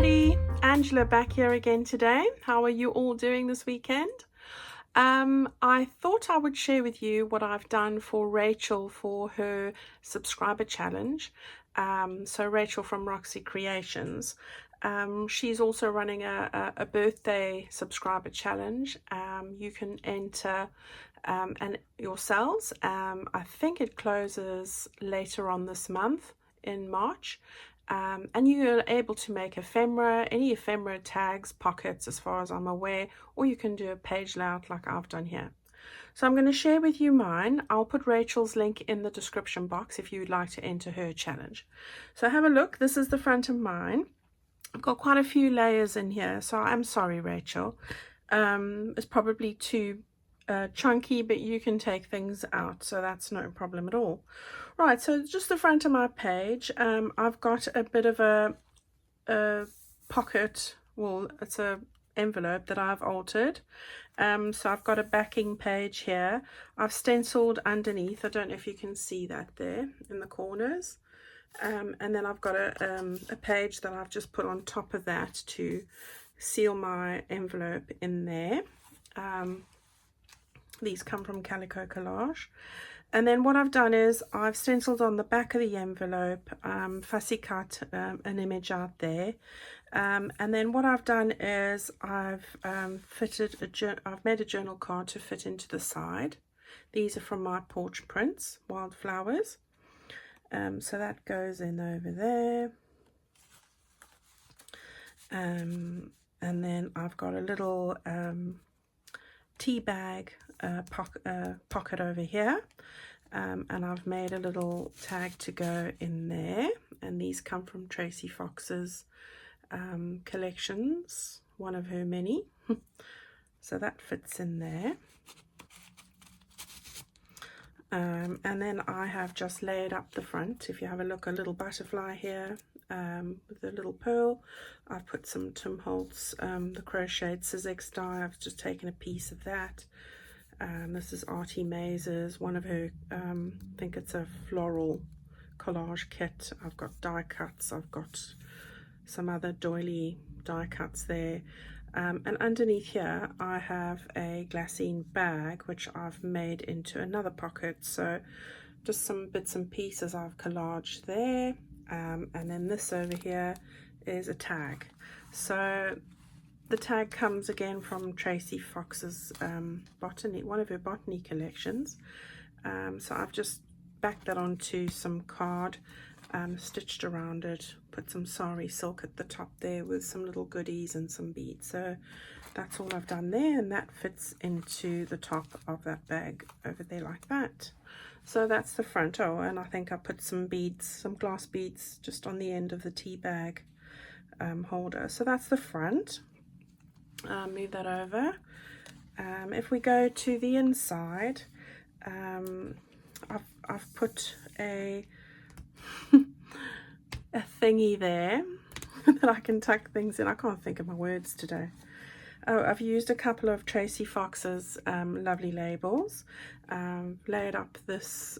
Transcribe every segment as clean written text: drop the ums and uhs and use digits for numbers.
everybody, Angela back here again today. How are you all doing this weekend? I thought I would share with you what I've done for Rachel for her subscriber challenge. So Rachel from Roxie Creations. She's also running a birthday subscriber challenge. You can enter and yourselves. I think it closes later on this month in March. And you're able to make any ephemera tags, pockets as far as I'm aware, or you can do a page layout like I've done here. So I'm going to share with you mine. I'll put Rachel's link in the description box if you'd like to enter her challenge. So have a look. This is the front of mine. I've got quite a few layers in here, so I'm sorry, Rachel. It's probably too chunky, but you can take things out, so that's no problem at all. Right, so just the front of my page, I've got a bit of a pocket, well, it's a envelope that I've altered. So I've got a backing page here. I've stenciled underneath. I don't know if you can see that there in the corners. And then I've got a page that I've just put on top of that to seal my envelope in there. These come from Calico Collage. And then what I've done is I've stenciled on the back of the envelope, fussy cut an image out there. And then what I've done is I've made a journal card to fit into the side. These are from my porch prints, wildflowers. So that goes in over there. And then I've got a little tea bag pocket over here, and I've made a little tag to go in there, and these come from Tracy Fox's collections, one of her many. So that fits in there. And then I have just layered up the front. If you have a look, a little butterfly here with a little pearl. I've put some Tim Holtz, the crocheted Sizzix die. I've just taken a piece of that. This is Artie Maze's, one of her, I think it's a floral collage kit. I've got die cuts. I've got some other doily die cuts there. And underneath here I have a glassine bag which I've made into another pocket, so just some bits and pieces I've collaged there. And then this over here is a tag. So the tag comes again from Tracy Fox's botany, one of her botany collections. So I've just backed that onto some card, stitched around it, put some sari silk at the top there with some little goodies and some beads. So that's all I've done there, and that fits into the top of that bag over there like that. So that's the front. Oh, and I think I put some beads, some glass beads just on the end of the tea bag holder. So that's the front. Move that over. If we go to the inside, I've put a thingy there that I can tuck things in. I can't think of my words today. Oh, I've used a couple of Tracy Fox's lovely labels. Layered up this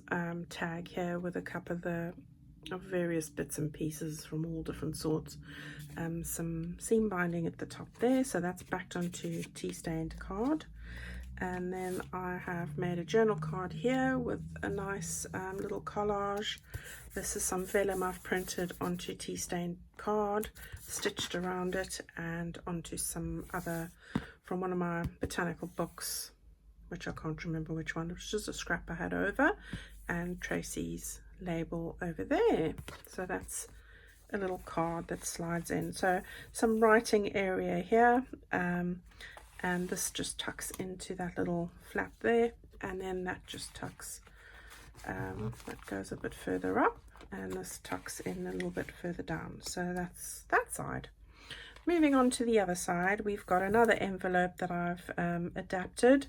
tag here with a couple of various bits and pieces from all different sorts. Some seam binding at the top there, so that's backed onto tea stained card. And then I have made a journal card here with a nice little collage. This is some vellum I've printed onto tea stained card, stitched around it, and onto some other from one of my botanical books, which I can't remember which one. It was just a scrap I had over, and Tracy's label over there. So that's a little card that slides in. So some writing area here, and this just tucks into that little flap there, and then that just tucks, that goes a bit further up, and this tucks in a little bit further down. So that's that side. Moving on to the other side, we've got another envelope that I've adapted,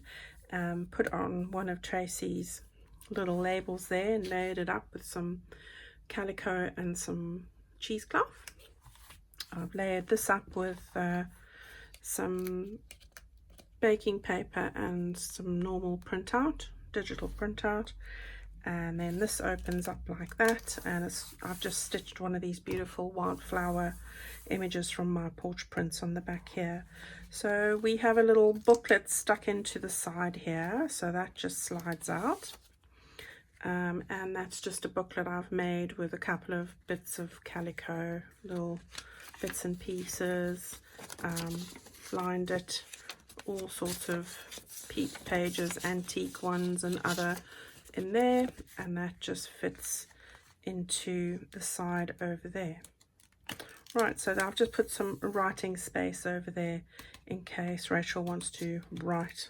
put on one of Tracy's little labels there and layered it up with some calico and some cheesecloth. I've layered this up with some baking paper and some normal printout, digital printout, and then this opens up like that, and I've just stitched one of these beautiful wildflower images from my porch prints on the back here. So we have a little booklet stuck into the side here, so that just slides out, and that's just a booklet I've made with a couple of bits of calico, little bits and pieces, lined it, all sorts of pages, antique ones and other in there, and that just fits into the side over there. Right, so I've just put some writing space over there in case Rachel wants to write,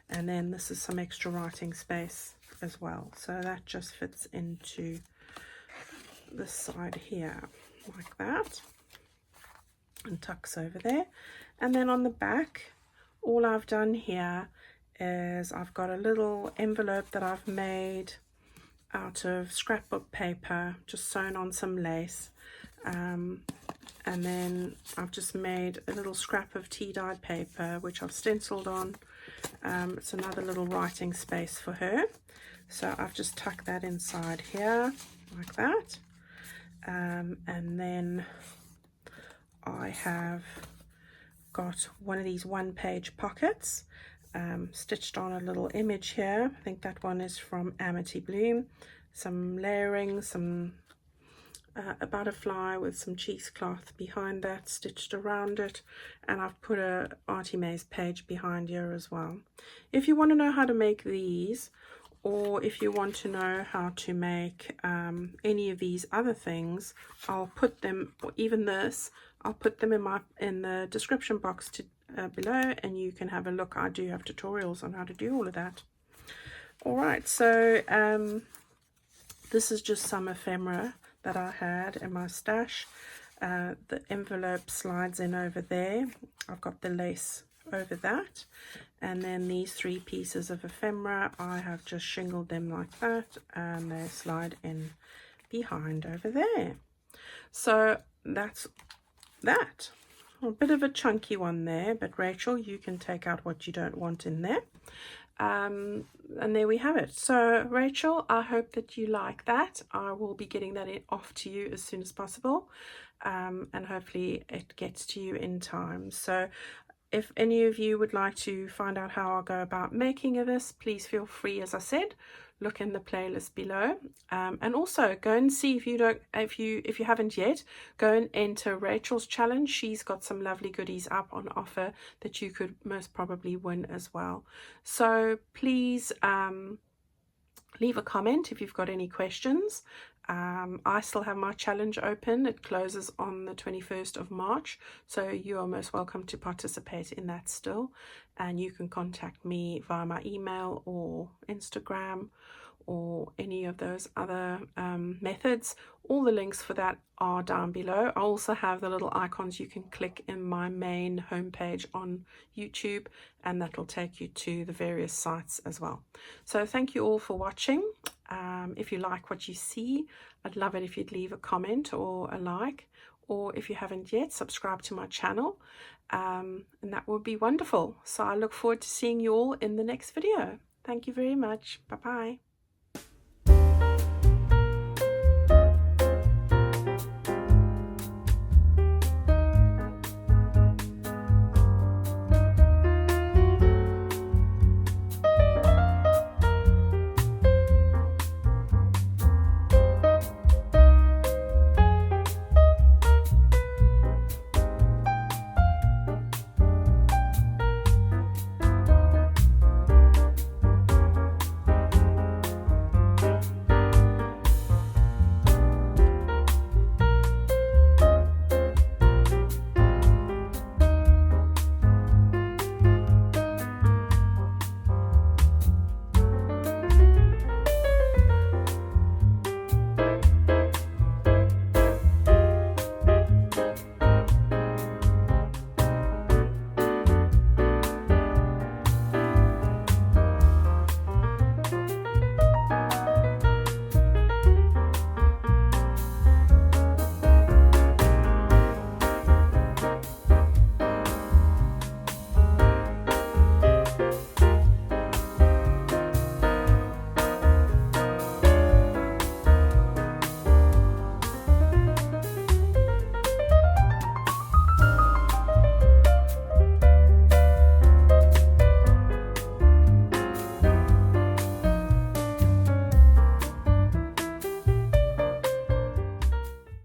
and then this is some extra writing space as well, so that just fits into the side here like that and tucks over there. And then on the back, all I've done here is I've got a little envelope that I've made out of scrapbook paper, just sewn on some lace, and then I've just made a little scrap of tea-dyed paper which I've stenciled on. It's another little writing space for her, so I've just tucked that inside here like that, and then I have got one of these one-page pockets, stitched on a little image here. I think that one is from Amity Bloom. Some layering, some a butterfly with some cheesecloth behind that stitched around it, and I've put a Artie Mae's page behind here as well. If you want to know how to make these, or if you want to know how to make any of these other things, I'll put them, or even this, I'll put them in the description box below, and you can have a look. I do have tutorials on how to do all of that. All right, so this is just some ephemera that I had in my stash. The envelope slides in over there. I've got the lace over that, and then these 3 pieces of ephemera, I have just shingled them like that, and they slide in behind over there. So that's that. A bit of a chunky one there, but Rachel, you can take out what you don't want in there. And there we have it. So Rachel, I hope that you like that. I will be getting that off to you as soon as possible, and hopefully it gets to you in time. So if any of you would like to find out how I'll go about making of this, please feel free, as I said, look in the playlist below, and also go and see, if you haven't yet, go and enter Rachel's challenge. She's got some lovely goodies up on offer that you could most probably win as well. So please leave a comment if you've got any questions. I still have my challenge open. It closes on the 21st of March, so you are most welcome to participate in that still, and you can contact me via my email or Instagram or any of those other methods. All the links for that are down below. I also have the little icons you can click in my main homepage on YouTube, and that will take you to the various sites as well. So thank you all for watching. If you like what you see, I'd love it if you'd leave a comment or a like, or if you haven't yet, subscribe to my channel, and that would be wonderful. So I look forward to seeing you all in the next video. Thank you very much. Bye bye.